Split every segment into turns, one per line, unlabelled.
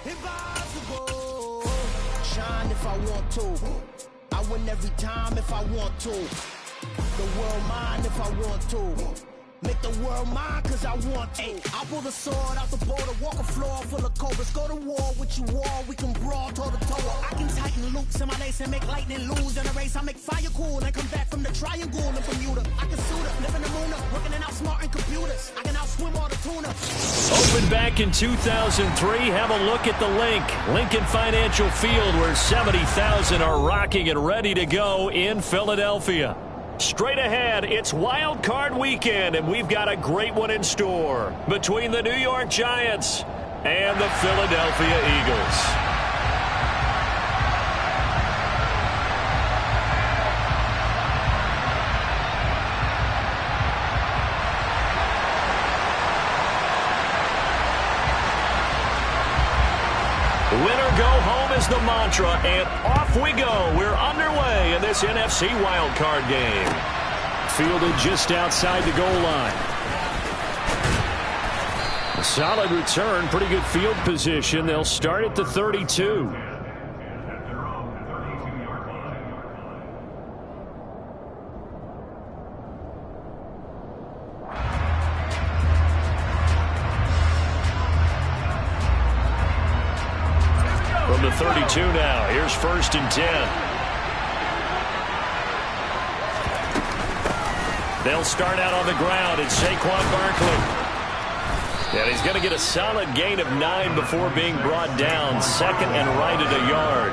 Impossible. Shine if I want to. I win every time if I want to. The world mine if I want to. Make the world mine cause I want to. I pull the sword out the border, walk a floor full of cobras. Go to war with you all, we can brawl toe to toe. I can tighten loops in my lace and make lightning lose in a race. I make fire cool and come back from the triangle in Bermuda. I can suit up, live in the moon up, working and outsmarting computers. I can outswim all the tuna.
Opened back in 2003, have a look at the link. Lincoln Financial Field, where 70,000 are rocking and ready to go in Philadelphia. Straight ahead, it's Wild Card Weekend, and we've got a great one in store between the New York Giants and the Philadelphia Eagles. Winner go home is the mantra, and off we go. We're underway in this NFC wildcard game. Fielded just outside the goal line. A solid return, pretty good field position. They'll start at the 32. From the 32 now, here's 1st and 10. They'll start out on the ground. It's Saquon Barkley. And he's going to get a solid gain of 9 before being brought down. Second and right at a yard.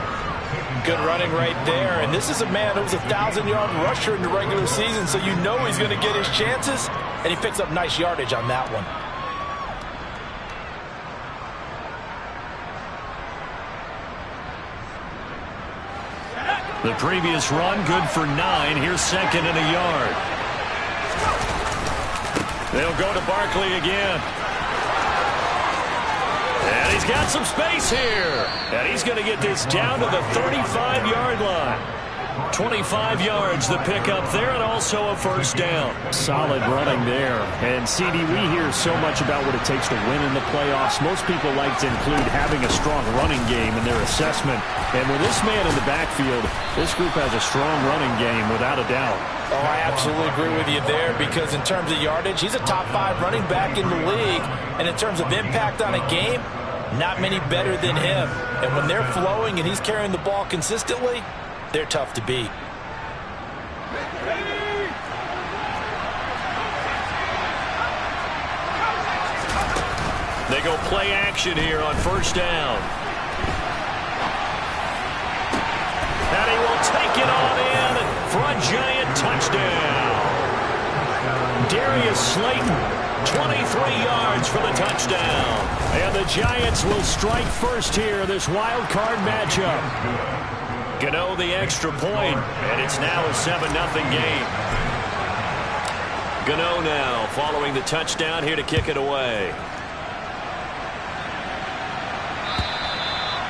Good running right there. And this is a man who was a 1,000-yard rusher in the regular season, so you know he's going to get his chances. And he picks up nice yardage on that one.
The previous run, good for 9. Here's 2nd and a yard. They'll go to Barkley again. And he's got some space here. And he's going to get this down to the 35-yard line. 25 yards the pickup there, and also a 1st down.
Solid running there. And CD, we hear so much about what it takes to win in the playoffs. Most people like to include having a strong running game in their assessment. And with this man in the backfield, this group has a strong running game without a doubt.
Oh, I absolutely agree with you there, because in terms of yardage, he's a top 5 running back in the league. And in terms of impact on a game, not many better than him. And when they're flowing and he's carrying the ball consistently, they're tough to beat.
They go play action here on 1st down. And he will take it on in for a Giant touchdown. Darius Slayton, 23 yards for the touchdown. And the Giants will strike first here, this wild card matchup. Gano the extra point, and it's now a 7-0 game. Gano now following the touchdown here to kick it away.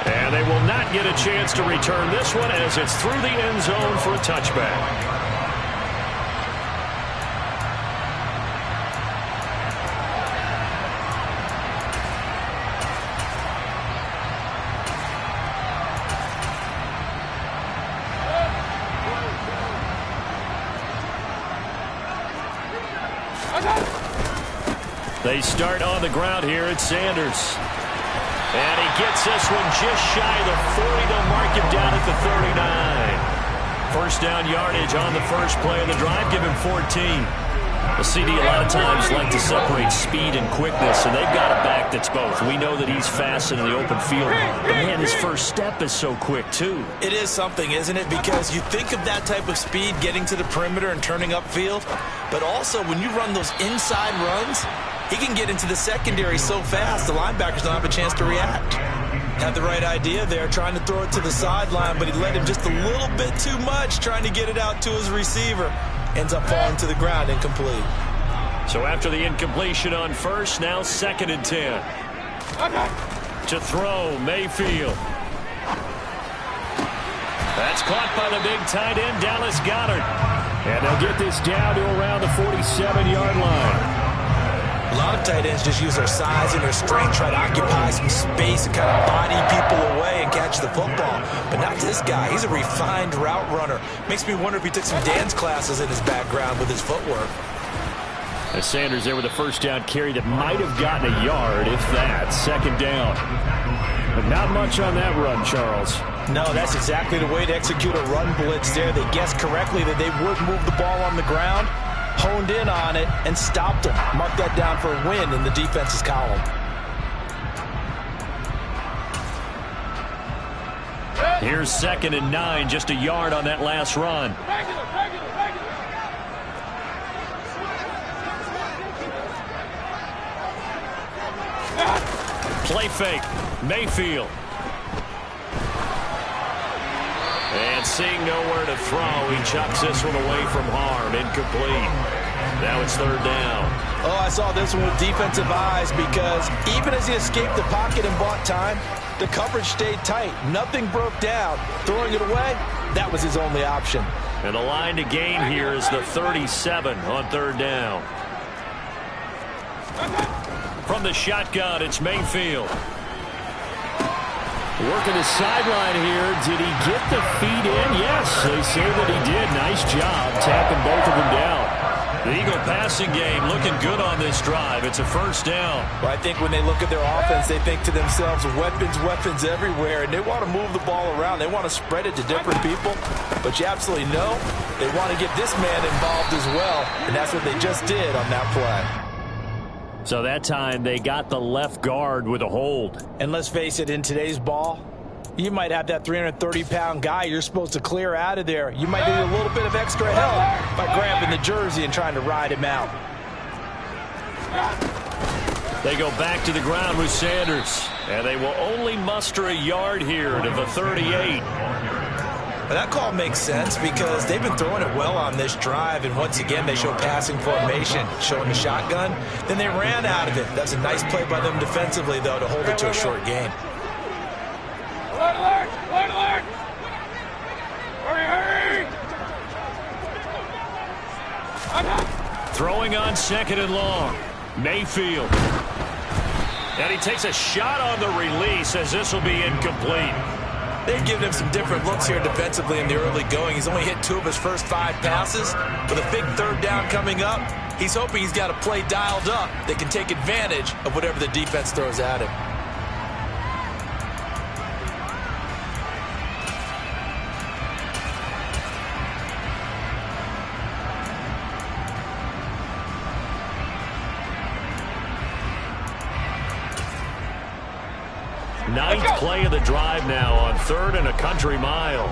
And they will not get a chance to return this one as it's through the end zone for a touchback. They start on the ground here at Sanders. And he gets this one just shy of the 40. They'll mark him down at the 39. 1st down yardage on the first play of the drive. Give him 14. The CD a lot of times like to separate speed and quickness, and they've got a back that's both. We know that he's fast in the open field, but man, his first step is so quick too.
It is something, isn't it? Because you think of that type of speed getting to the perimeter and turning upfield, but also when you run those inside runs, he can get into the secondary so fast the linebackers don't have a chance to react. Had the right idea there, trying to throw it to the sideline, but he let him just a little bit too much, trying to get it out to his receiver. Ends up falling to the ground, incomplete.
So after the incompletion on 1st, now 2nd and 10. To throw, Mayfield. That's caught by the big tight end, Dallas Goedert.
And they'll get this down to around the 47-yard line.
A lot of tight ends just use their size and their strength, try to occupy some space and kind of body people away and catch the football. But not this guy. He's a refined route runner. Makes me wonder if he took some dance classes in his background with his footwork.
As Sanders there with a first down carry that might have gotten a yard, if that. Second down. But not much on that run, Charles.
No, that's exactly the way to execute a run blitz there. They guessed correctly that they would move the ball on the ground, honed in on it, and stopped them. Mark that down for a win in the defense's column.
Here's 2nd and 9, just a yard on that last run. Play fake, Mayfield. And seeing nowhere to throw, he chucks this one away from harm. Incomplete. Now it's 3rd down.
Oh, I saw this one with defensive eyes because even as he escaped the pocket and bought time, the coverage stayed tight. Nothing broke down. Throwing it away, that was his only option.
And the line to gain here is the 37 on 3rd down. From the shotgun, it's Mayfield.
Working the sideline here. Did he get the feet in? Yes, they say that he did. Nice job tapping both of them down.
The Eagle passing game looking good on this drive. It's a 1st down.
Well, I think when they look at their offense, they think to themselves, weapons everywhere, and they want to move the ball around. They want to spread it to different people, but you absolutely know they want to get this man involved as well, and that's what they just did on that play.
So that time they got the left guard with a hold.
And let's face it, in today's ball, you might have that 330-pound guy you're supposed to clear out of there. You might need a little bit of extra help by grabbing the jersey and trying to ride him out.
They go back to the ground with Sanders, and they will only muster a yard here to the 38.
But that call makes sense because they've been throwing it well on this drive, and once again they show passing formation, showing the shotgun. Then they ran out of it. That's a nice play by them defensively, though, to hold it to a short gain.
Alert, alert, alert, alert! Hurry, hurry!
Throwing on 2nd and long. Mayfield. And he takes a shot on the release as this will be incomplete.
They've given him some different looks here defensively in the early going. He's only hit 2 of his first 5 passes. With a big 3rd down coming up, he's hoping he's got a play dialed up that can take advantage of whatever the defense throws at him.
Ninth play of the drive now on 3rd and a country mile.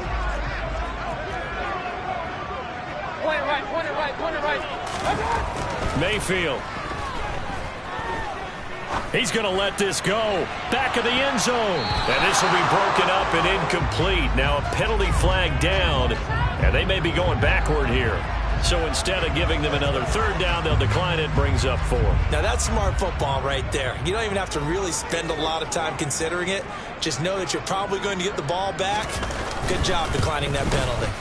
Point it right, point it right, point it right.
Mayfield. He's going to let this go. Back of the end zone. And this will be broken up and incomplete. Now a penalty flag down, and they may be going backward here. So instead of giving them another 3rd down, they'll decline it, brings up 4.
Now that's smart football right there. You don't even have to really spend a lot of time considering it. Just know that you're probably going to get the ball back. Good job declining that penalty.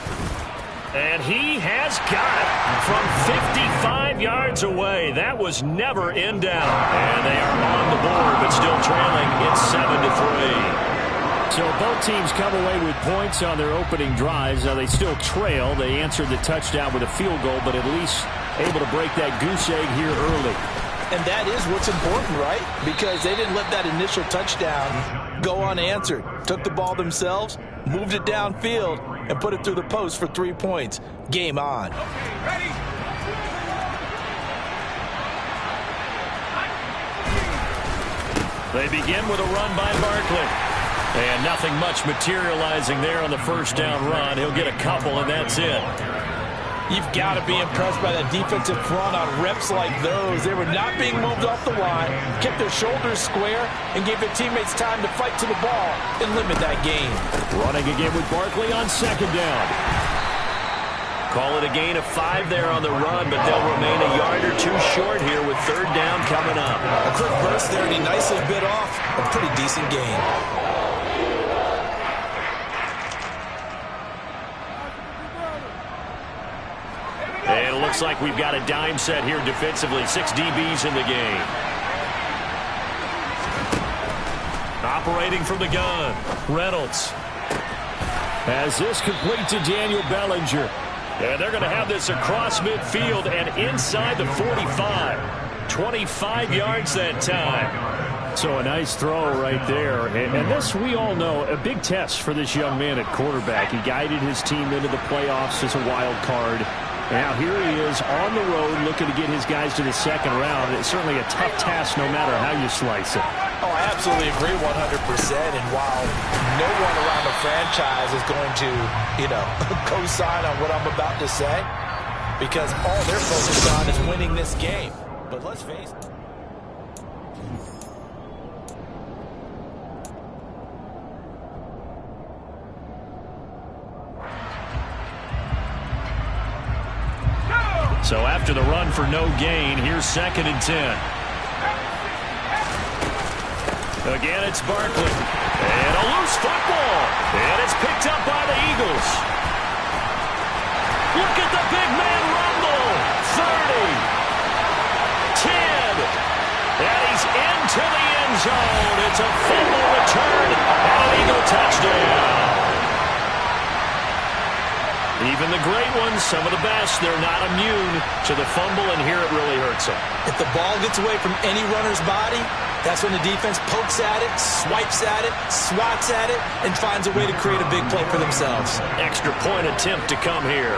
And he has got it from 55 yards away. That was never in down. And they are on the board, but still trailing. It's 7-3.
So both teams come away with points on their opening drives. Now they still trail. They answered the touchdown with a field goal, but at least able to break that goose egg here early.
And that is what's important, right? Because they didn't let that initial touchdown go unanswered. Took the ball themselves, moved it downfield, and put it through the post for 3 points. Game on.
Ready?
They begin with a run by Barkley. And nothing much materializing there on the 1st down run. He'll get a couple, and that's it.
You've got to be impressed by that defensive front on reps like those. They were not being moved off the line, kept their shoulders square, and gave their teammates time to fight to the ball and limit that gain.
Running again with Barkley on 2nd down.
Call it a gain of 5 there on the run, but they'll remain a yard or 2 short here with 3rd down coming up.
A quick burst there, and he nicely bit off a pretty decent gain.
And it looks like we've got a dime set here defensively. 6 DBs in the game. Operating from the gun, Reynolds. Has this complete to Daniel Bellinger. And they're going to have this across midfield and inside the 45. 25 yards that time. So a nice throw right there. And this, we all know, a big test for this young man at quarterback. He guided his team into the playoffs as a wild card. Now here he is on the road looking to get his guys to the second round. It's certainly a tough task no matter how you slice it.
Oh, I absolutely agree 100%. And while no one around the franchise is going to, co-sign on what I'm about to say, because all they're focused on is winning this game. But let's face it.
So after the run for no gain, here's 2nd and 10. Again, it's Barkley. And a loose football. And it's picked up by the Eagles. Look at the big man rumble. 30. 10. And he's into the end zone. It's a fumble return. And an Eagle touchdown. Even the great ones, some of the best, they're not immune to the fumble, and here it really hurts them.
If the ball gets away from any runner's body, that's when the defense pokes at it, swipes at it, swats at it, and finds a way to create a big play for themselves.
Extra point attempt to come here.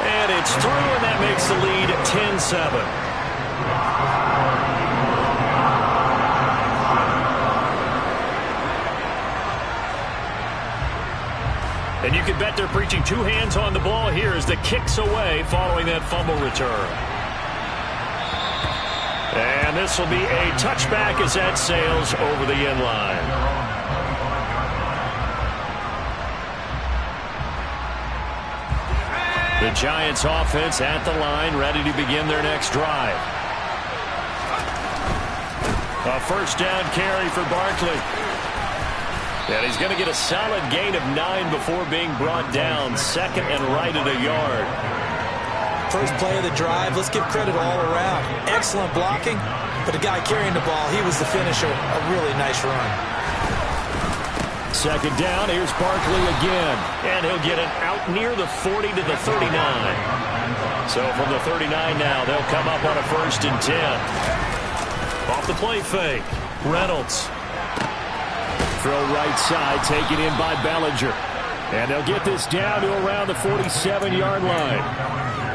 And it's through, and that makes the lead 10-7. And you can bet they're preaching 2 hands on the ball here as the kick's away following that fumble return. And this will be a touchback as that sails over the end line. The Giants offense at the line, ready to begin their next drive. A first down carry for Barkley. And he's going to get a solid gain of 9 before being brought down. 2nd and right at a yard.
First play of the drive, let's give credit all around. Excellent blocking, but the guy carrying the ball, he was the finisher. A really nice run.
2nd down, here's Barkley again. And he'll get it out near the 40 to the 39. So from the 39 now, they'll come up on a 1st and 10. Off the play fake, Reynolds. Throw right side, taken in by Bellinger. And they'll get this down to around the 47-yard line.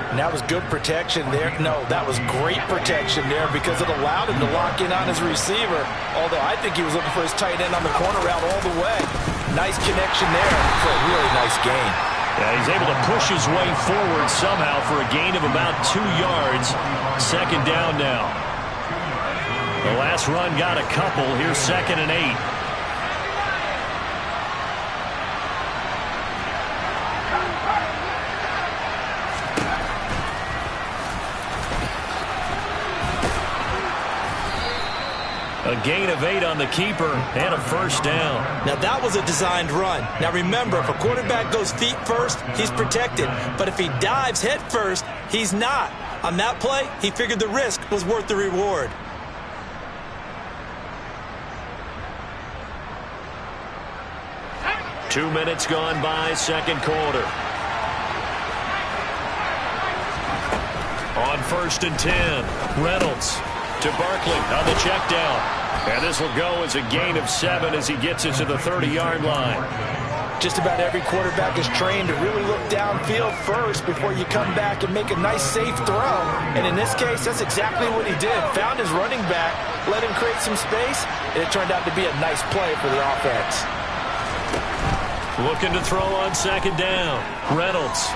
And that was good protection there. No, that was great protection there because it allowed him to lock in on his receiver. Although I think he was looking for his tight end on the corner route all the way. Nice connection there for a really nice gain.
Yeah, he's able to push his way forward somehow for a gain of about 2 yards. 2nd down now. The last run got a couple. Here's 2nd and 8. A gain of 8 on the keeper and a first down.
Now that was a designed run. Now remember, if a quarterback goes feet first, he's protected. But if he dives head first, he's not. On that play, he figured the risk was worth the reward.
Two minutes gone by, 2nd quarter. On 1st and 10, Reynolds to Barkley on the check down. And this will go as a gain of 7 as he gets it to the 30-yard line.
Just about every quarterback is trained to really look downfield first before you come back and make a nice, safe throw. And in this case, that's exactly what he did. Found his running back, let him create some space, and it turned out to be a nice play for the offense.
Looking to throw on 2nd down. Reynolds.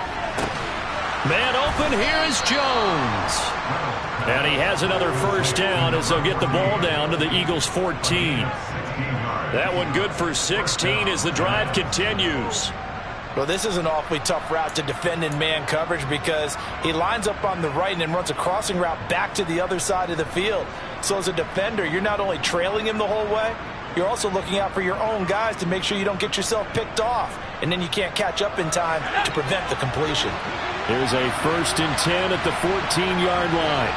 Man open, here is Jones. And he has another first down as they'll get the ball down to the Eagles' 14. That one good for 16 as the drive continues.
Well, this is an awfully tough route to defend in man coverage because he lines up on the right and then runs a crossing route back to the other side of the field. So as a defender, you're not only trailing him the whole way, you're also looking out for your own guys to make sure you don't get yourself picked off. And then you can't catch up in time to prevent the completion.
Here's a 1st and 10 at the 14-yard line.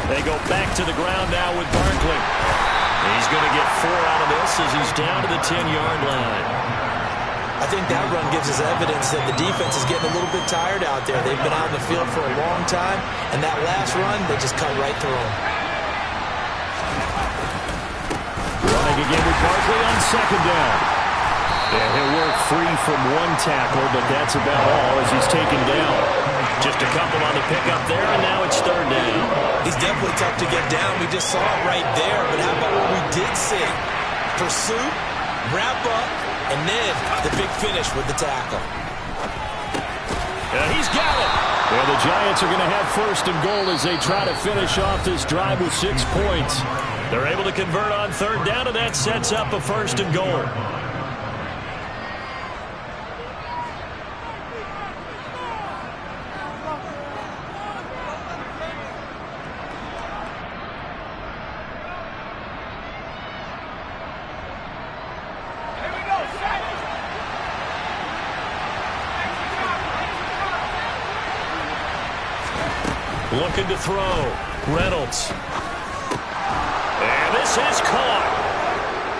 They go back to the ground now with Barkley. He's going to get 4 out of this as he's down to the 10-yard line.
I think that run gives us evidence that the defense is getting a little bit tired out there. They've been out in the field for a long time, and that last run, they just cut right through them.
Running again with Barkley on 2nd down.
Yeah, he'll work free from 1 tackle, but that's about all as he's taken down.
Just a couple on the pickup there, and now it's 3rd down.
He's definitely tough to get down. We just saw it right there, but how about what we did see? Pursuit, wrap up, and then the big finish with the tackle.
He's got it.
Well, the Giants are going to have 1st and goal as they try to finish off this drive with 6 points.
They're able to convert on 3rd down, and that sets up a 1st and goal. Looking to throw. Reynolds. And this is caught.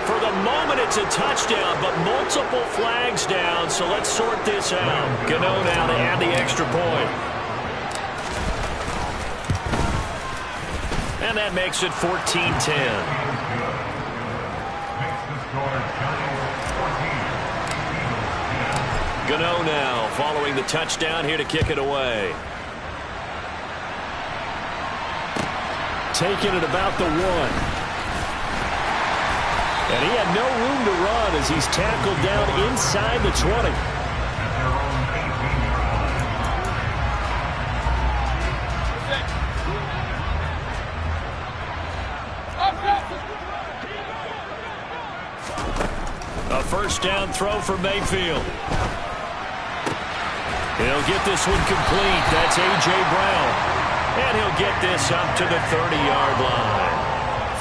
For the moment, it's a touchdown, but multiple flags down, so let's sort this out. Gano now to add the extra point. And that makes it 14-10. Gano now following the touchdown here to kick it away.
Taking it about the 1. And he had no room to run as he's tackled down inside the 20.
A 1st down throw for Mayfield. He'll get this one complete. That's A.J. Brown. And he'll get this up to the 30-yard line.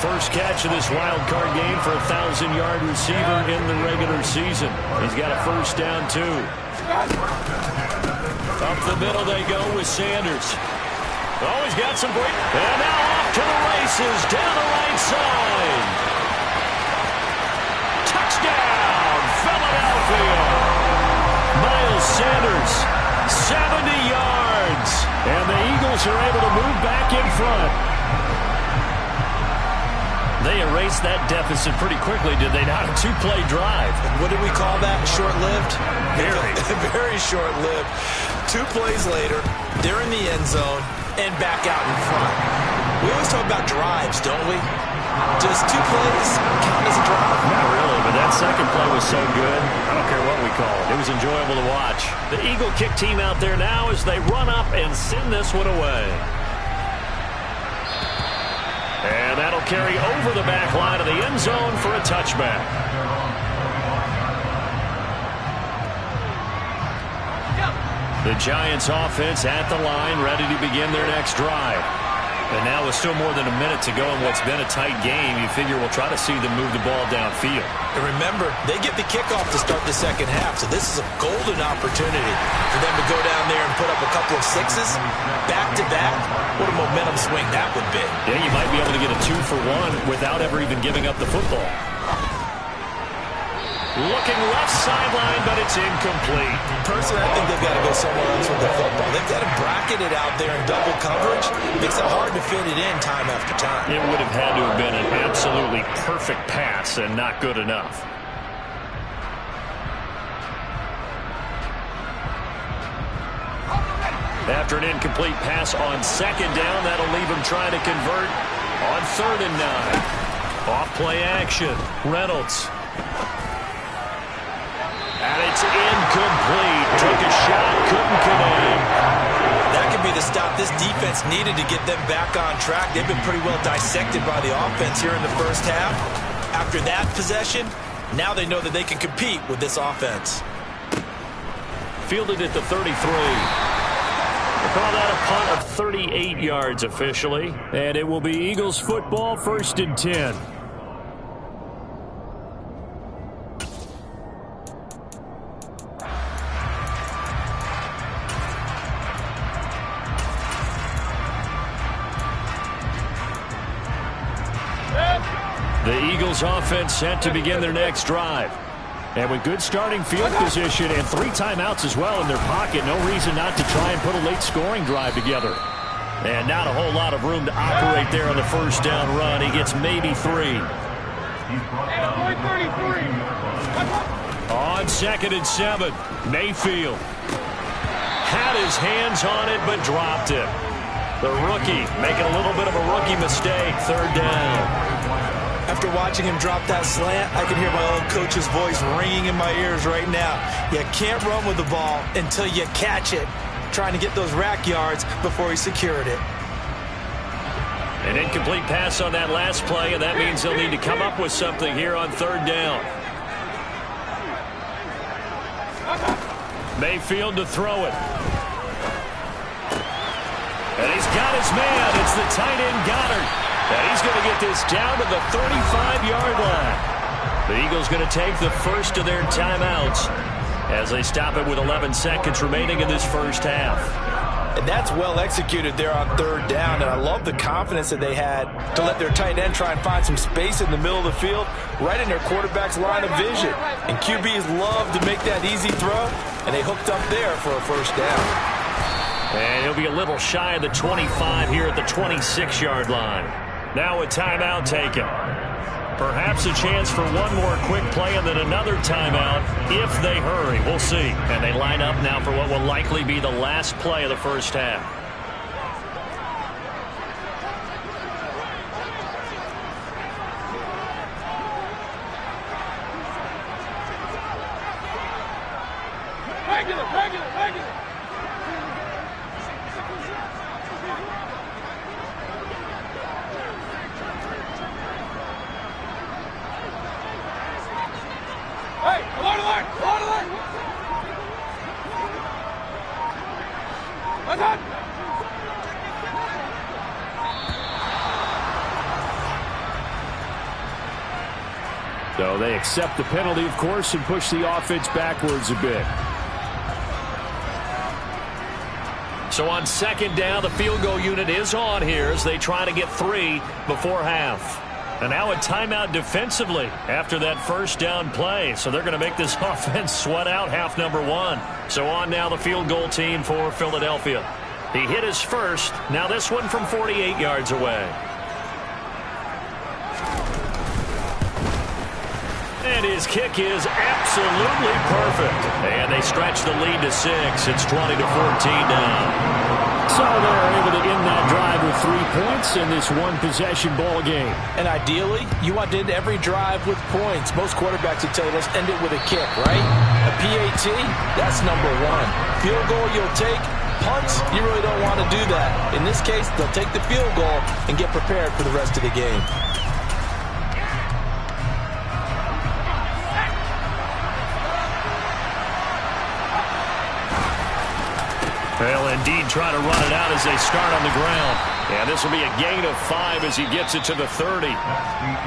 First catch of this wild card game for a 1,000-yard receiver in the regular season. He's got a 1st down, too. Up the middle they go with Sanders. Oh, he's got some great... And now off to the races down the right side. Touchdown, Philadelphia. Miles Sanders, 70 yards. And the Eagles are able to move back in front. They erased that deficit pretty quickly, did they not? A 2-play drive.
What did we call that? Short-lived?
Very.
Very short-lived. 2 plays later, they're in the end zone and back out in front. We always talk about drives, don't we? Does 2 plays count as a drive?
Not really, but that second play was so good. I don't care what we call it. It was enjoyable to watch. The Eagle kick team out there now as they run up and send this one away. And that'll carry over the back line of the end zone for a touchback. The Giants offense at the line, ready to begin their next drive. And now with still more than a minute to go in what's been a tight game, you figure we'll try to see them move the ball downfield.
And remember, they get the kickoff to start the second half, so this is a golden opportunity for them to go down there and put up a couple of 6s back-to-back. What a momentum swing that would be.
Yeah, you might be able to get a 2-for-1 without ever even giving up the football. Looking left sideline, but it's incomplete.
Personally, I think they've got to go somewhere else with the football. They've got to bracket it out there in double coverage. It makes it hard to fit it in time after time.
It would have had to have been an absolutely perfect pass and not good enough. After an incomplete pass on 2nd down, that'll leave him trying to convert on 3rd and 9. Off play action. Reynolds. And it's incomplete. Took a shot, couldn't connect.
That could be the stop this defense needed to get them back on track. They've been pretty well dissected by the offense here in the first half. After that possession, now they know that they can compete with this offense.
Fielded at the 33. We'll call that a punt of 38 yards officially. And it will be Eagles football, 1st and 10. The Eagles offense set to begin their next drive.
And with good starting field position and 3 timeouts as well in their pocket, no reason not to try and put a late scoring drive together.
And not a whole lot of room to operate there on the first down run. He gets maybe 3. On 2nd and 7, Mayfield had his hands on it but dropped it. The rookie making a little bit of a rookie mistake. 3rd down.
After watching him drop that slant, I can hear my old coach's voice ringing in my ears right now. You can't run with the ball until you catch it. Trying to get those rack yards before he secured it.
An incomplete pass on that last play, and that means they'll need to come up with something here on 3rd down. Mayfield to throw it. And he's got his man. It's the tight end Goddard. And he's going to get this down to the 35-yard line. The Eagles going to take the first of their timeouts as they stop it with 11 seconds remaining in this first half.
And that's well executed there on 3rd down. And I love the confidence that they had to let their tight end try and find some space in the middle of the field, right in their quarterback's line of vision. And QBs love to make that easy throw, and they hooked up there for a first down.
And he'll be a little shy of the 25 here at the 26-yard line. Now a timeout taken. Perhaps a chance for one more quick play and then another timeout if they hurry. We'll see. And they line up now for what will likely be the last play of the first half.
Regular. Hey, alert!
So they accept the penalty, of course, and push the offense backwards a bit.
So on 2nd down, the field goal unit is on here as they try to get 3 before half. And now a timeout defensively after that first down play. So they're going to make this offense sweat out half number 1. So on now the field goal team for Philadelphia. He hit his first. Now this one from 48 yards away. And his kick is absolutely perfect. And they stretch the lead to 6. It's 20-14 now.
So they're able to end that drive with 3 points in this one-possession ball game.
And ideally, you want to end every drive with points. Most quarterbacks would tell you, let's end it with a kick, right? A PAT, that's number 1. Field goal you'll take. Punts, you really don't want to do that. In this case, they'll take the field goal and get prepared for the rest of the game.
They'll indeed try to run it out as they start on the ground. And this will be a gain of 5 as he gets it to the 30.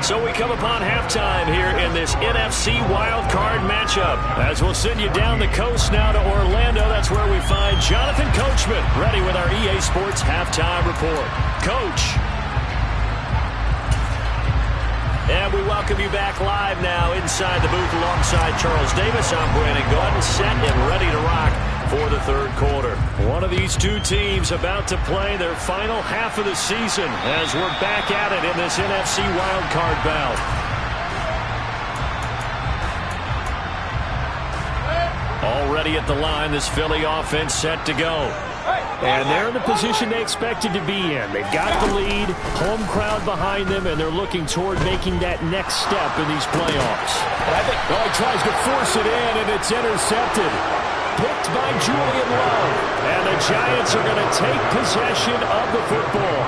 So we come upon halftime here in this NFC wildcard matchup. As we'll send you down the coast now to Orlando. That's where we find Jonathan Coachman ready with our EA Sports halftime report. Coach. And we welcome you back live now inside the booth alongside Charles Davis. I'm Brandon Gaudin, set and ready to rock for the 3rd quarter. One of these 2 teams about to play their final half of the season as we're back at it in this NFC wildcard bout. Already at the line, this Philly offense set to go.
And they're in the position they expected to be in. They've got the lead, home crowd behind them, and they're looking toward making that next step in these playoffs.
He tries to force it in, and it's intercepted. Picked by Julian Love. And the Giants are going to take possession of the football.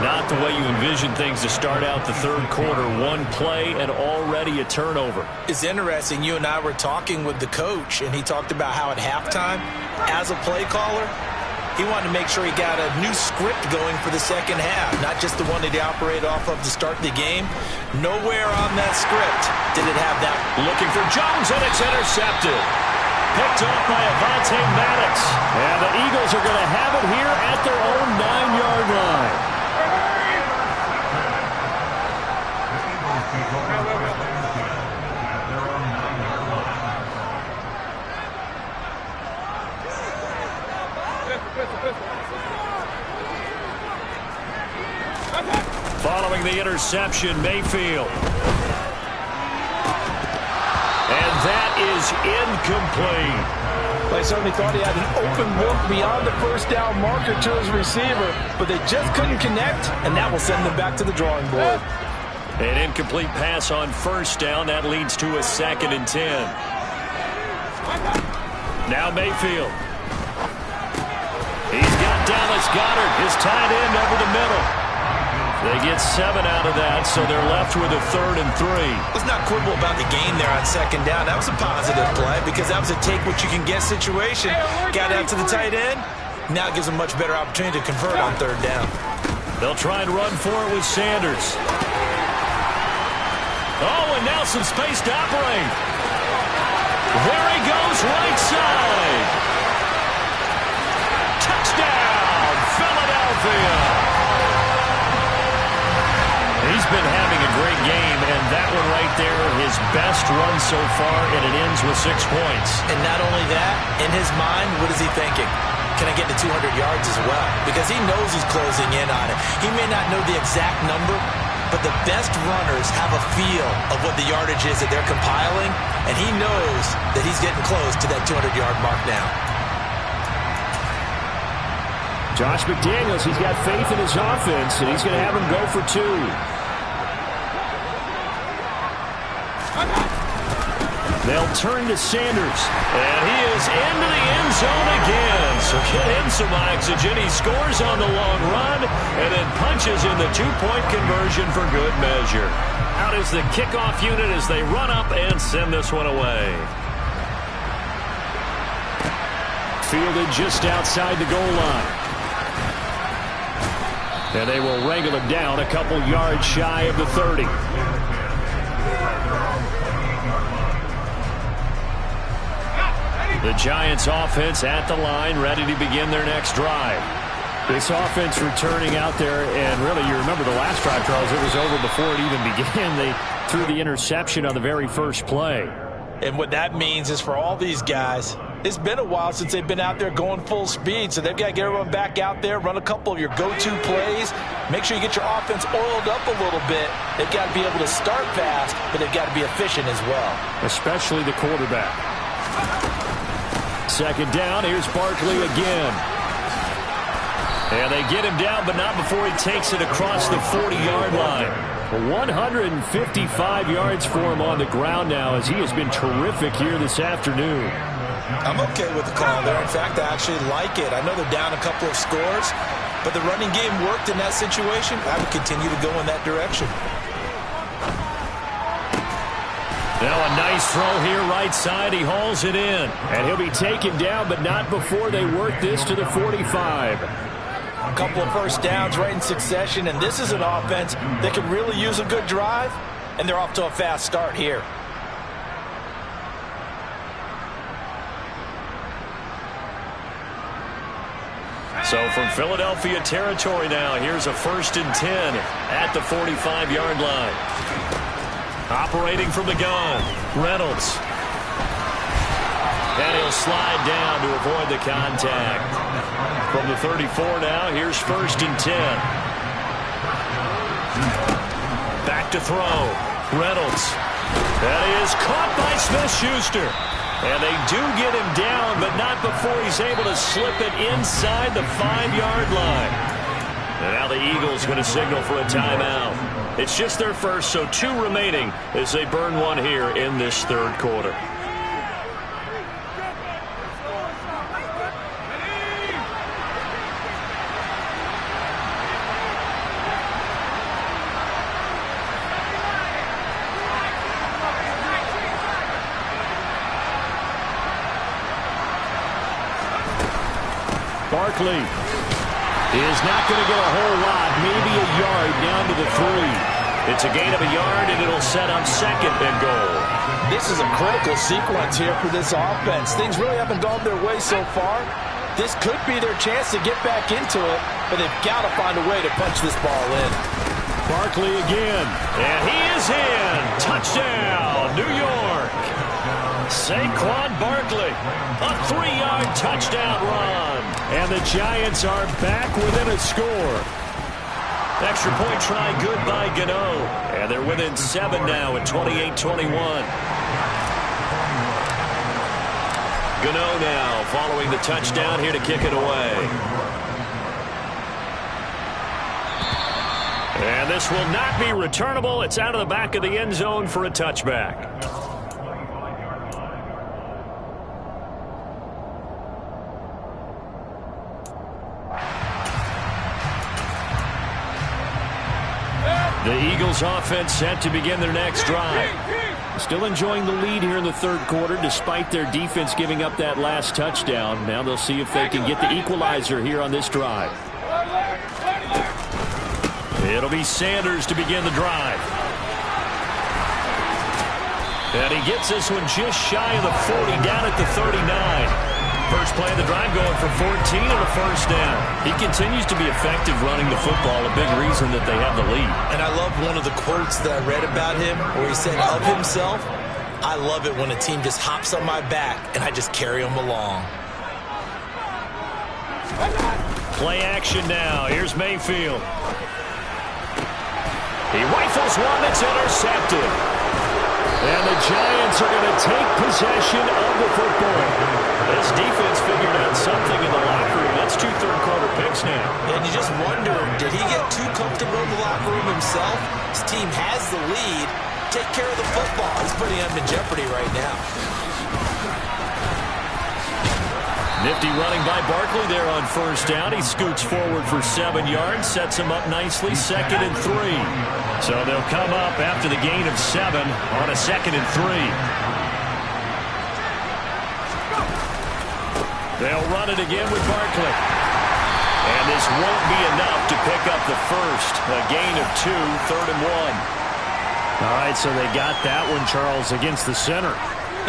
Not the way you envision things to start out the 3rd quarter. 1 play and already a turnover.
It's interesting. You and I were talking with the coach, and he talked about how at halftime, as a play caller, he wanted to make sure he got a new script going for the second half, not just the one that he operated off of to start the game. Nowhere on that script did it have that.
Looking for Jones, and it's intercepted. Picked off by Avonte Maddox. And the Eagles are going to have it here at their own 9-yard line. the interception, Mayfield. And that is incomplete.
I certainly thought he had an open look beyond the first down marker to his receiver, but they just couldn't connect, and that will send them back to the drawing board.
An incomplete pass on first down. That leads to a 2nd and 10. Now Mayfield. He's got Dallas Goedert, his tight end, over the middle. They get 7 out of that, so they're left with a 3rd and 3.
Let's not quibble about the gain there on 2nd down. That was a positive play because that was a take-what-you-can-get situation. Got out to the tight end. Now it gives them a much better opportunity to convert on 3rd down.
They'll try and run for it with Sanders. Oh, and now some space to operate. There he goes, right side. Touchdown, Philadelphia. He's been having a great game, and that one right there, his best run so far, and it ends with 6 points.
And not only that, in his mind, what is he thinking? Can I get to 200 yards as well? Because he knows he's closing in on it. He may not know the exact number, but the best runners have a feel of what the yardage is that they're compiling, and he knows that he's getting close to that 200-yard mark now.
Josh McDaniels, he's got faith in his offense, and he's going to have him go for 2. They'll turn to Sanders.
And he is into the end zone again. So get him some oxygen. He scores on the long run and then punches in the 2-point conversion for good measure. Out is the kickoff unit as they run up and send this one away.
Fielded just outside the goal line. And they will wrangle him down a couple yards shy of the 30.
The Giants offense at the line, ready to begin their next drive.
This offense returning out there, and really, you remember the last drive, Charles, it was over before it even began. They threw the interception on the very first play.
And what that means is for all these guys, it's been a while since they've been out there going full speed, so they've got to get everyone back out there, run a couple of your go-to plays, make sure you get your offense oiled up a little bit. They've got to be able to start fast, but they've got to be efficient as well.
Especially the quarterback.
2nd down, here's Barkley again. And they get him down, but not before he takes it across the 40-yard line.
155 yards for him on the ground now, as he has been terrific here this afternoon.
I'm okay with the call there. In fact, I actually like it. I know they're down a couple of scores, but the running game worked in that situation. I would continue to go in that direction.
Now a nice throw here, right side. He hauls it in.
And he'll be taken down, but not before they work this to the 45.
A couple of first downs right in succession, and this is an offense that can really use a good drive, and they're off to a fast start here.
So from Philadelphia territory now, here's a 1st and 10 at the 45-yard line. Operating from the gun, Reynolds. And he'll slide down to avoid the contact. From the 34 now, here's 1st and 10. Back to throw, Reynolds. That is caught by Smith-Schuster. And they do get him down, but not before he's able to slip it inside the 5-yard line. And now the Eagles going to signal for a timeout. It's just their first, so 2 remaining as they burn one here in this 3rd quarter.
Barkley is not going to get a whole lot, maybe a yard down to the 3.
It's a gain of a yard, and it'll set up 2nd and goal.
This is a critical sequence here for this offense. Things really haven't gone their way so far. This could be their chance to get back into it, but they've got to find a way to punch this ball in.
Barkley again.
And he is in. Touchdown, New York. Saquon Barkley, a 3-yard touchdown run.
And the Giants are back within a score.
Extra point try good by Gano. And they're within 7 now at 28-21. Gano now following the touchdown here to kick it away. And this will not be returnable. It's out of the back of the end zone for a touchback. The Eagles offense set to begin their next drive. Still enjoying the lead here in the third quarter despite their defense giving up that last touchdown. Now they'll see if they can get the equalizer here on this drive. It'll be Sanders to begin the drive. And he gets this one just shy of the 40, down at the 39. First play of the drive going for 14 and a first down. He continues to be effective running the football, a big reason that they have the lead.
And I love one of the quotes that I read about him where he said of himself, I love it when a team just hops on my back and I just carry them along.
Play action now. Here's Mayfield. He rifles one that's intercepted. And the Giants are going to take possession of the football. This defense figured out something in the locker room. That's 2 third-quarter picks now.
And you just wonder, did he get too comfortable in the locker room himself? His team has the lead. Take care of the football. He's putting them in jeopardy right now.
Nifty running by Barkley there on first down. He scoots forward for 7 yards, sets him up nicely, 2nd and 3. So they'll come up after the gain of 7 on a 2nd and 3. They'll run it again with Barkley. And this won't be enough to pick up the first. A gain of 2, 3rd and 1.
All right, so they got that one, Charles, against the center.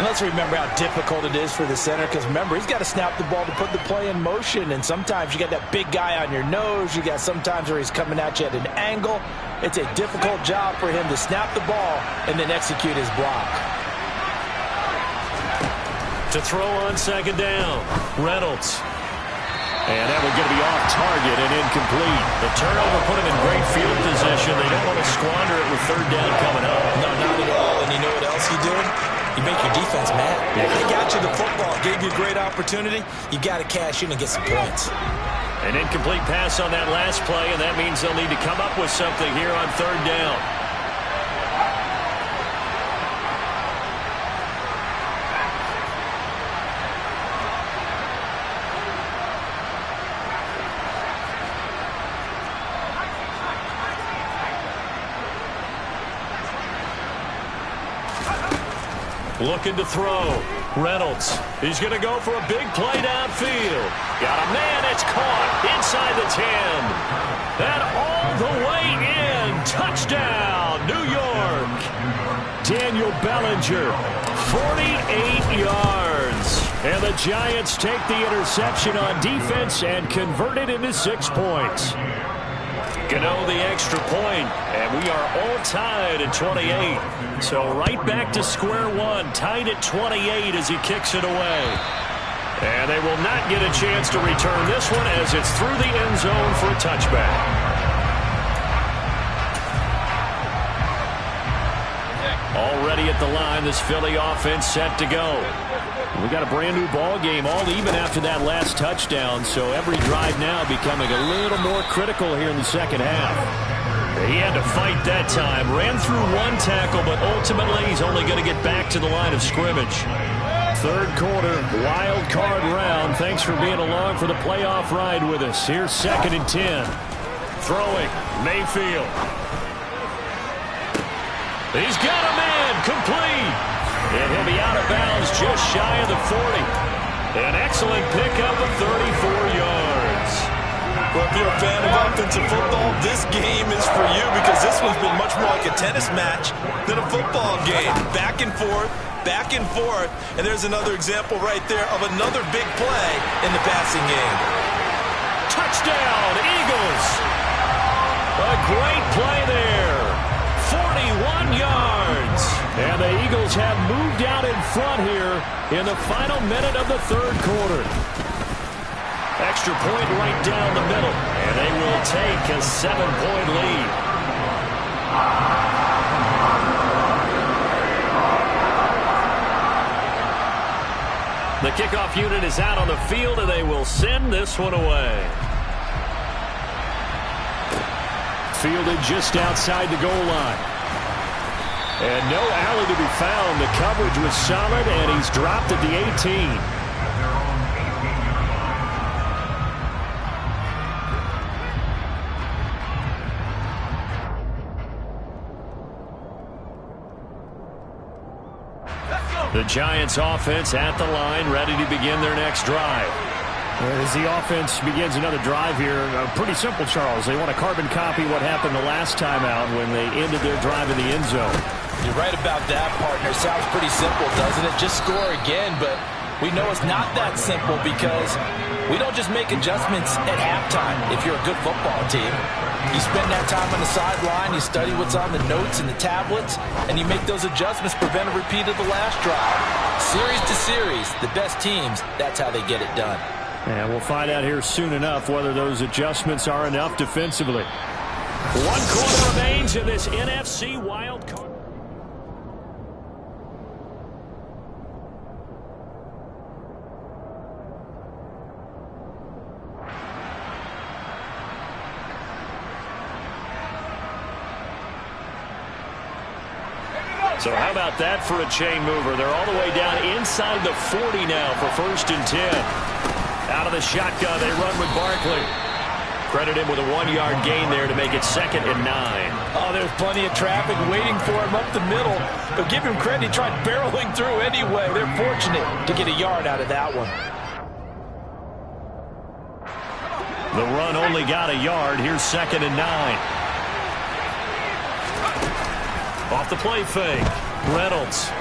And let's remember how difficult it is for the center, because remember, he's got to snap the ball to put the play in motion, and sometimes you got that big guy on your nose. You got sometimes where he's coming at you at an angle. It's a difficult job for him to snap the ball and then execute his block.
To throw on 2nd down, Reynolds. And that one's going to be off target and incomplete. The turnover put him in great field position. They don't want to squander it with 3rd down coming up.
No, not at all. And you know what else you do? You make your defense mad.
Yeah.
They got you the football, gave you a great opportunity. You got to cash in and get some points.
An incomplete pass on that last play, and that means they'll need to come up with something here on 3rd down. Looking to throw. Reynolds. He's going to go for a big play downfield. Got a man. It's caught inside the 10. And all the way in. Touchdown, New York. Daniel Bellinger, 48 yards. And the Giants take the interception on defense and convert it into 6 points. Gano the extra point, and we are all tied at 28. So right back to square one, tied at 28 as he kicks it away. And they will not get a chance to return this one as it's through the end zone for a touchback. Already at the line, this Philly offense set to go. We got a brand new ball game, all even after that last touchdown, so every drive now becoming a little more critical here in the second half. He had to fight that time, ran through 1 tackle, but ultimately he's only going to get back to the line of scrimmage. Third quarter, wild card round. Thanks for being along for the playoff ride with us. Here's 2nd and 10. Throwing, Mayfield. He's got a man, complete. And he'll be out of bounds just shy of the 40. An excellent pickup of 34 yards.
Well, if you're a fan of offensive football, this game is for you because this one's been much more like a tennis match than a football game. Back and forth, and there's another example right there of another big play in the passing game.
Touchdown, Eagles. A great play there. 41 yards. And the Eagles have moved out in front here in the final minute of the third quarter. extra point right down the middle. And they will take a 7-point lead. The kickoff unit is out on the field, and they will send this one away.
Fielded just outside the goal line. And no alley to be found. The coverage was solid, and he's dropped at the 18.
The Giants offense at the line, ready to begin their next drive.
As the offense begins another drive here, pretty simple, Charles. They want to carbon copy what happened the last time out when they ended their drive in the end zone.
You're right about that, partner. Sounds pretty simple, doesn't it? Just score again, but we know it's not that simple because we don't just make adjustments at halftime if you're a good football team. You spend that time on the sideline, you study what's on the notes and the tablets, and you make those adjustments, prevent a repeat of the last drive. Series to series, the best teams, that's how they get it done.
And we'll find out here soon enough whether those adjustments are enough defensively.
1 quarter remains in this NFC wild card. So how about that for a chain mover? They're all the way down inside the 40 now for 1st and 10. Out of the shotgun, they run with Barkley. Credit him with a 1-yard gain there to make it 2nd and 9.
Oh, there's plenty of traffic waiting for him up the middle. But give him credit, he tried barreling through anyway. They're fortunate to get a yard out of that one.
The run only got a yard. Here's 2nd and 9. Off the play fake. Reynolds.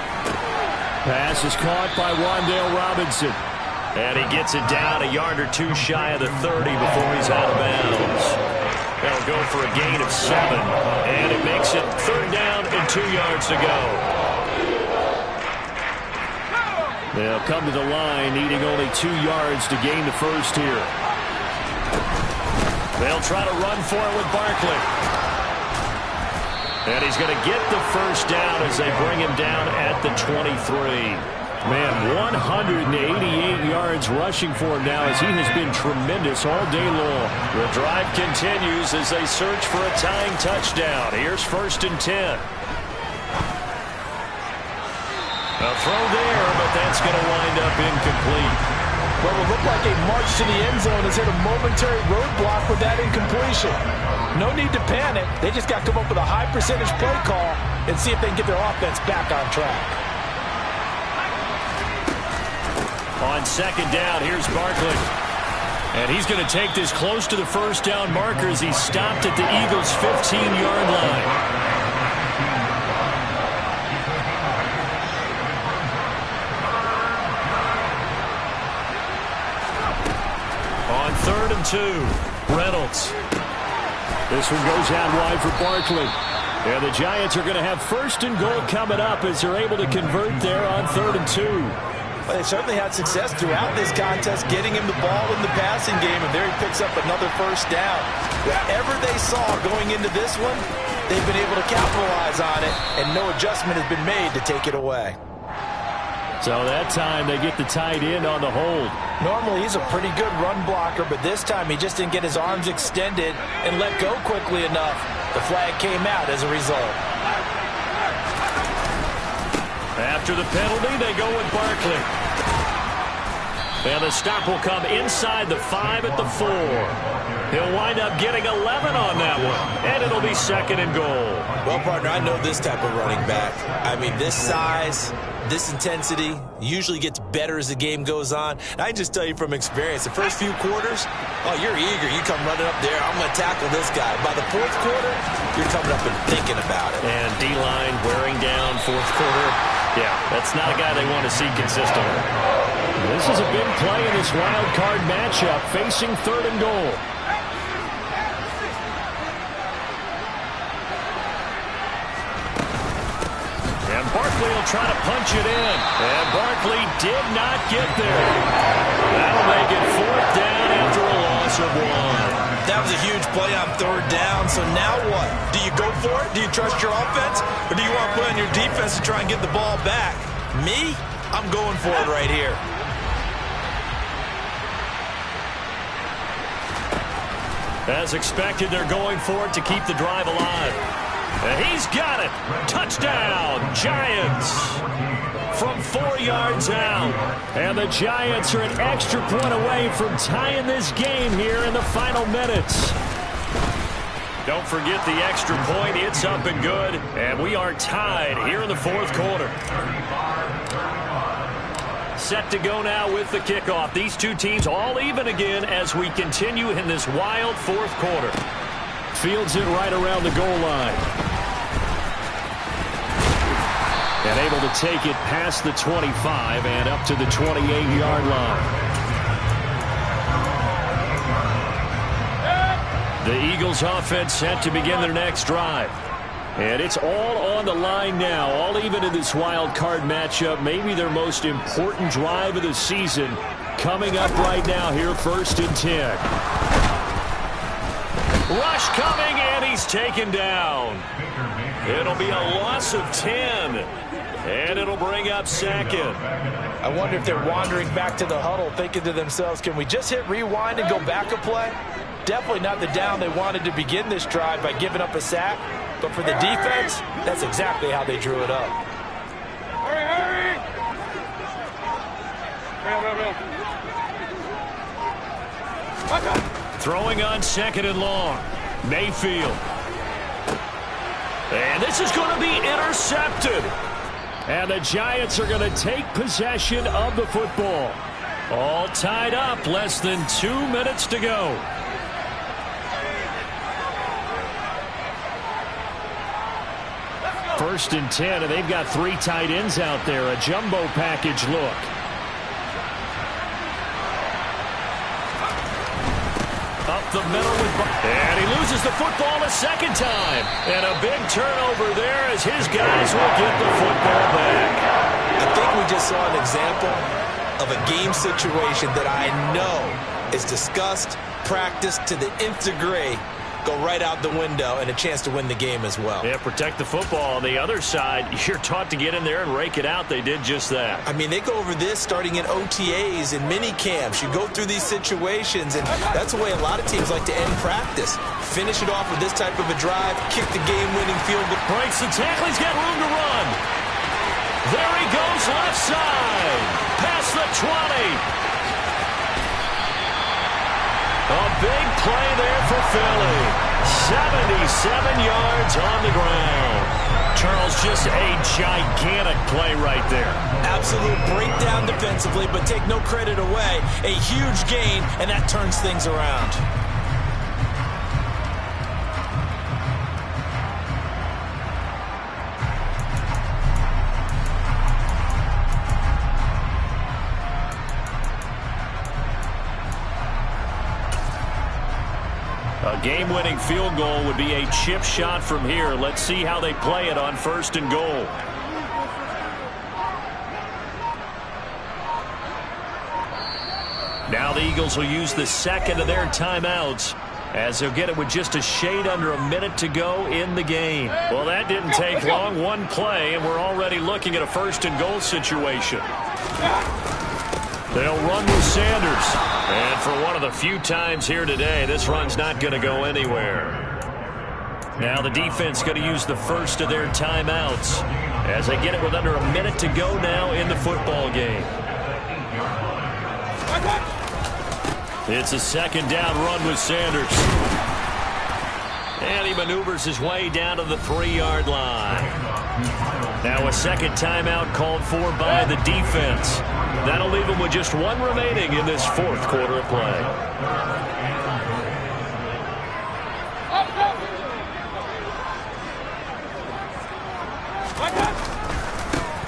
Pass is caught by Wan'Dale Robinson.
And he gets it down a yard or 2 shy of the 30 before he's out of bounds. They'll go for a gain of 7. And it makes it 3rd down and 2 yards to go.
They'll come to the line needing only 2 yards to gain the first here.
They'll try to run for it with Barkley. And he's going to get the first down as they bring him down at the 23.
Man, 188 yards rushing for him now as he has been tremendous all day long.
The drive continues as they search for a tying touchdown. Here's 1st and 10. A throw there, but that's going to wind up incomplete.
Well, it looked like a march to the end zone has hit a momentary roadblock with that incompletion. No need to panic. They just got to come up with a high percentage play call and see if they can get their offense back on track.
On 2nd down, here's Barkley. And he's going to take this close to the first down marker as he's stopped at the Eagles' 15-yard line. On 3rd and 2, Reynolds.
This one goes out wide for Barkley. And the Giants are going to have 1st and goal coming up as they're able to convert there on 3rd and 2.
Well, they certainly had success throughout this contest getting him the ball in the passing game, and there he picks up another 1st down. Whatever they saw going into this one, they've been able to capitalize on it, and no adjustment has been made to take it away.
So that time they get the tight end on the hold.
Normally he's a pretty good run blocker, but this time he just didn't get his arms extended and let go quickly enough. The flag came out as a result.
After the penalty, they go with Barkley. And the stop will come inside the 5 at the 4. He'll wind up getting 11 on that one, and it'll be 2nd and goal.
Well, partner, I know this type of running back. I mean, this size, this intensity usually gets better as the game goes on. And I can just tell you from experience, the first few quarters, oh, you're eager. You come running up there, I'm going to tackle this guy. By the 4th quarter, you're coming up and thinking about it.
And D-line wearing down 4th quarter. Yeah, that's not a guy they want to see consistently.
This is a big play in this wild card matchup, facing 3rd and goal.
And Barkley will try to punch it in. And Barkley did not get there. That'll make it 4th down after 11. loss of 1.
That was a huge play on 3rd down, so now what? Do you go for it? Do you trust your offense? Or do you want to put on your defense to try and get the ball back? Me? I'm going for it right here.
As expected, they're going for it to keep the drive alive. And he's got it. Touchdown, Giants. From 4 yards out. And the Giants are an extra point away from tying this game here in the final minutes. Don't forget the extra point. It's up and good. And we are tied here in the 4th quarter. Set to go now with the kickoff. These two teams all even again as we continue in this wild 4th quarter.
Fields it right around the goal line. And able to take it past the 25 and up to the 28-yard line. The Eagles offense set to begin their next drive. And it's all on the line now, all even in this wild card matchup. Maybe their most important drive of the season coming up right now here, 1st and 10.
Rush coming, and he's taken down. It'll be a loss of 10, and it'll bring up 2nd.
I wonder if they're wandering back to the huddle thinking to themselves, can we just hit rewind and go back a play? Definitely not the down they wanted to begin this drive by giving up a sack. But for the defense, that's exactly how they drew it up.
Hurry, hurry!
Throwing on 2nd and long. Mayfield. And this is going to be intercepted.
And the Giants are going to take possession of the football.
All tied up, less than 2 minutes to go.
First and 10, and they've got 3 tight ends out there. A jumbo package look.
Up the middle and he loses the football a 2nd time. And a big turnover there as his guys will get the football back.
I think we just saw an example of a game situation that I know is discussed, practiced to the nth degree, go right out the window, and a chance to win the game as well.
Yeah, protect the football. On the other side, you're taught to get in there and rake it out. They did just that.
I mean, they go over this starting in OTAs and mini camps. You go through these situations, and that's the way a lot of teams like to end practice. Finish it off with this type of a drive, kick the game-winning field goal.
Breaks the tackle. He's got room to run. There he goes, left side. Past the 20. A big play there for Philly. 77 yards on the ground. Charles, just a gigantic play right there.
Absolute breakdown defensively, but take no credit away. A huge gain, and that turns things around.
A game-winning field goal would be a chip shot from here. Let's see how they play it on 1st and goal. Now the Eagles will use the 2nd of their timeouts as they'll get it with just a shade under a minute to go in the game. Well, that didn't take long. One play, and we're already looking at a 1st and goal situation. They'll run with Sanders. And for one of the few times here today, this run's not going to go anywhere. Now the defense going to use the 1st of their timeouts as they get it with under a minute to go now in the football game. It's a 2nd down run with Sanders. And he maneuvers his way down to the 3-yard line. Now a 2nd timeout called for by the defense. That'll leave him with just 1 remaining in this 4th quarter of play.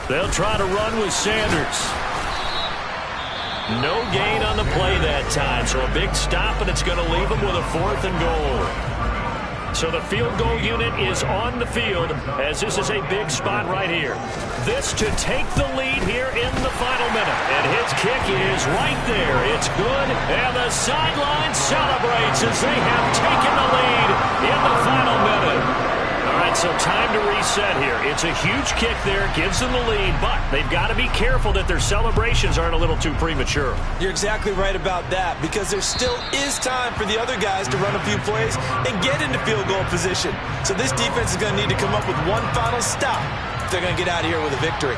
They'll try to run with Sanders. No gain on the play that time, so a big stop, and it's going to leave him with a 4th and goal. So the field goal unit is on the field as this is a big spot right here. This to take the lead here in the final minute. And his kick is right there. It's good. And the sideline celebrates as they have taken the lead in the final minute. All right, so time to reset here. It's a huge kick there, gives them the lead, but they've got to be careful that their celebrations aren't a little too premature.
You're exactly right about that, because there still is time for the other guys to run a few plays and get into field goal position. So this defense is going to need to come up with one final stop if they're going to get out of here with a victory.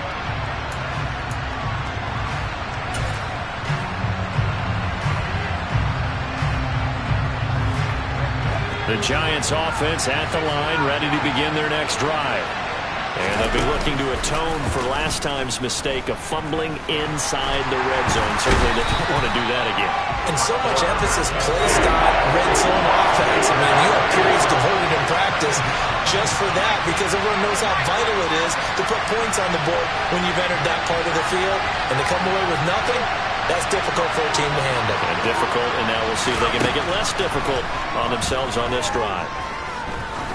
The Giants offense at the line, ready to begin their next drive. And they'll be looking to atone for last time's mistake of fumbling inside the red zone. Certainly they don't want to do that again.
And so much emphasis placed on red zone offense. I mean, you have periods devoted in practice just for that, because everyone knows how vital it is to put points on the board when you've entered that part of the field. And to come away with nothing, that's difficult for a team to handle.
And difficult, and now we'll see if they can make it less difficult on themselves on this drive.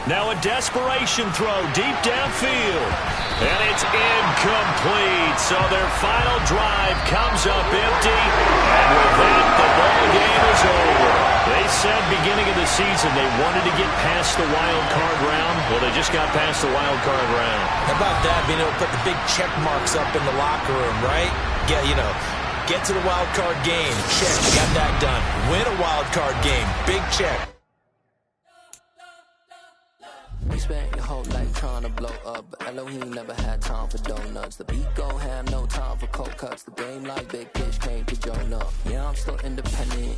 Now a desperation throw deep downfield. And it's incomplete. So their final drive comes up empty. And with that, the ball game is over. They said beginning of the season they wanted to get past the wild card round. Well, they just got past the wild card round.
How about that, being able to put the big check marks up in the locker room, right? Yeah, you know, get to the wild card game. Check, got that done. Win a wild card game. Big check.
We spent your whole life trying to blow up, but Elohim never had time for donuts. The beat gon' have no time for cold cuts. The game like big fish came to join up. Yeah, I'm still independent.